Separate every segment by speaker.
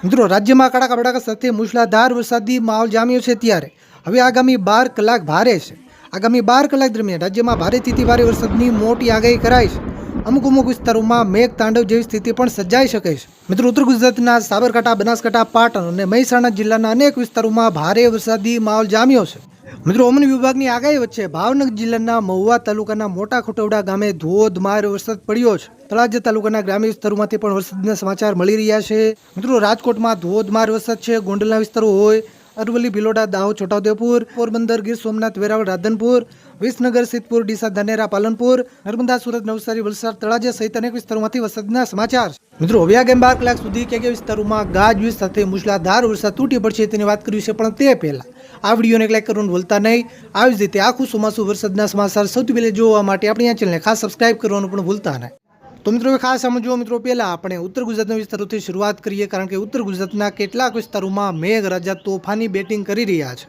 Speaker 1: મિત્રો રાજ્યમાં કડાકા ભડાકા સાથે મુશળધાર વરસાદી માહોલ જામ્યો છે ત્યારે હવે આગામી 12 કલાક ભારે છે। આગામી 12 કલાક દરમિયાન રાજ્યમાં ભારેથી અતિ ભારે વરસાદની મોટી આગાહી કરાઈ છે। અમુક વિસ્તારોમાં મેઘ તાંડવ જેવી સ્થિતિ પણ સર્જાઈ શકે છે। મિત્રો ઉત્તર ગુજરાતના સાબરકાંઠા, બનાસકાંઠા, પાટણ અને મહેસાણા જિલ્લાના અનેક વિસ્તારોમાં ભારે વરસાદી માહોલ જામ્યો છે। મિત્રો હવામાન વિભાગની આગાહી વચ્ચે ભાવનગર જિલ્લાના મહુવા તાલુકાના મોટા ખોટવડા ગામે ધોધમાર વરસાદ પડ્યો છે। તળાજા તાલુકાના ગ્રામ્ય વિસ્તારોમાંથી પણ વરસાદના સમાચાર મળી રહ્યા છે। મિત્રો રાજકોટમાં ધોધમાર વરસાદ છે। ગોંડલના વિસ્તારો હોય અરવલ્લી, ભિલોડા, દાહોદ, છોટાઉદેપુર, પોરબંદર, ગીર સોમનાથ, વેરાવળ, રાધનપુર, વિસનગર, સિદ્ધપુર, ડીસા, ધાનેરા, પાલનપુર, નર્મદા, સુરત, નવસારી, વલસાડ, તળાજા સહિત અનેક વિસ્તારોમાંથી વરસાદના સમાચાર છે। મિત્રો હવે આગામી 12 કલાક સુધી કયા વિસ્તારોમાં ગાજવીજ સાથે મુશળધાર વરસાદ તૂટી પડશે તેની વાત કરવી છે, પણ તે પહેલા આ વિડીયોને લાઈક કરવાનું ભૂલતા નહીં। આવી જ રીતે આખું ચોમાસું વરસાદના સમાચાર સૌથી પહેલા જોવા માટે આપણી આ ચેનલને ખાસ સબસ્ક્રાઇબ કરવાનું પણ ભૂલતા નહીં। તો મિત્રો ખાસ સમજો મિત્રો, પહેલા આપણે ઉત્તર ગુજરાતના વિસ્તારોથી શરૂઆત કરીએ, કારણ કે ઉત્તર ગુજરાતના કેટલાક વિસ્તારોમાં મેઘરાજા તોફાની બેટિંગ કરી રહ્યા છે।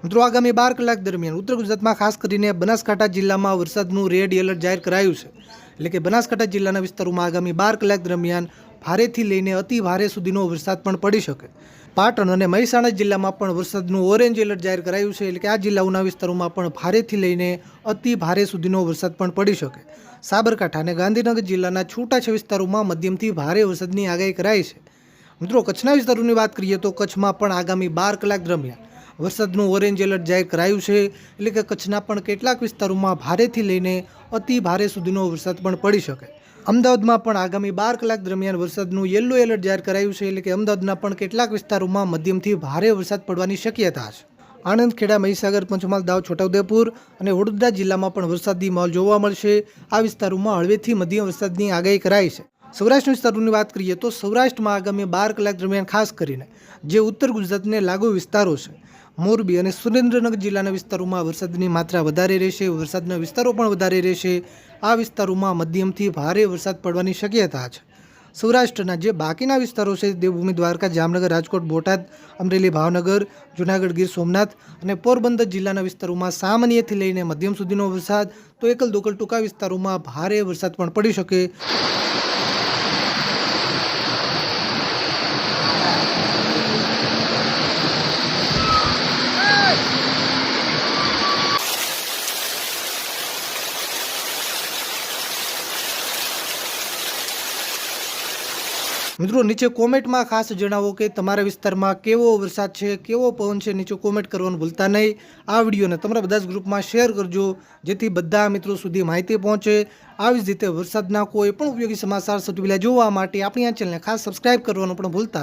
Speaker 1: મિત્રો આગામી 12 કલાક દરમિયાન ઉત્તર ગુજરાતમાં ખાસ કરીને બનાસકાંઠા જિલ્લામાં વરસાદનું રેડ એલર્ટ જાહેર કરાયું છે। એટલે કે બનાસકાંઠા જિલ્લાના વિસ્તારોમાં આગામી 12 કલાક દરમિયાન ભારેથી લઈને અતિ ભારે સુધીનો વરસાદ પણ પડી શકે। પાટણ અને મહેસાણા જિલ્લામાં પણ વરસાદનું ઓરેન્જ એલર્ટ જાહેર કરાયું છે। એટલે કે આ જિલ્લાઓના વિસ્તારોમાં પણ ભારેથી લઈને અતિ ભારે સુધીનો વરસાદ પણ પડી શકે। સાબરકાંઠા અને ગાંધીનગર જિલ્લાના છૂટાછવાયા વિસ્તારોમાં મધ્યમથી ભારે વરસાદની આગાહી કરાઈ છે। મિત્રો કચ્છના વિસ્તારોની વાત કરીએ તો કચ્છમાં પણ આગામી 12 કલાક દરમિયાન વરસાદનું ઓરેન્જ એલર્ટ જાહેર કરાયું છે। એટલે કે કચ્છના પણ કેટલાક વિસ્તારોમાં ભારેથી લઈને અતિ ભારે સુધીનો વરસાદ પણ પડી શકે। અમદાવાદમાં પણ આગામી 12 કલાક દરમિયાન વરસાદનું યલો એલર્ટ જાહેર કરાયું છે। એટલે કે અમદાવાદના પણ કેટલાક વિસ્તારોમાં મધ્યમથી ભારે વરસાદ પડવાની શક્યતા છે। આણંદ, ખેડા, મહીસાગર, પંચમહાલ, દાહોદ, છોટાઉદેપુર અને વડોદરા જિલ્લામાં પણ વરસાદી માહોલ જોવા મળશે। આ વિસ્તારોમાં હળવેથી મધ્યમ વરસાદની આગાહી કરાઈ છે। સૌરાષ્ટ્રના વિસ્તારોની વાત કરીએ તો સૌરાષ્ટ્રમાં આગામી 12 કલાક દરમિયાન ખાસ કરીને જે ઉત્તર ગુજરાતને લાગુ વિસ્તારો છે, મોરબી અને સુરેન્દ્રનગર જિલ્લાના વિસ્તારોમાં વરસાદની માત્રા વધારે રહેશે। વરસાદના વિસ્તારો પણ વધારે રહેશે। આ વિસ્તારોમાં મધ્યમથી ભારે વરસાદ પડવાની શક્યતા છે। સૌરાષ્ટ્રના જે બાકીના વિસ્તારો છે, દેવભૂમિ, દ્વારકા, જામનગર, રાજકોટ, બોટાદ, અમરેલી, ભાવનગર, જૂનાગઢ, ગીર સોમનાથ અને પોરબંદર જિલ્લાના વિસ્તારોમાં સામાન્યથી લઈને મધ્યમ સુધીનો વરસાદ, તો એકલ દોકલ ટૂંકા વિસ્તારોમાં ભારે વરસાદ પણ પડી શકે। મિત્રો નીચે કોમેન્ટમાં ખાસ જણાવો કે તમારા વિસ્તારમાં કેવો વરસાદ છે, કેવો પવન છે, નીચે કોમેન્ટ કરવાનું ભૂલતા નહીં। આ વિડીયોને તમારા બધા જ ગ્રુપમાં શેર કરજો, જેથી બધા મિત્રો સુધી માહિતી પહોંચે। આવી જ રીતે વરસાદના કોઈ પણ ઉપયોગી સમાચાર સૌથી પહેલા જોવા માટે આપણી આ ચેનલને ખાસ સબસ્ક્રાઇબ કરવાનું પણ ભૂલતા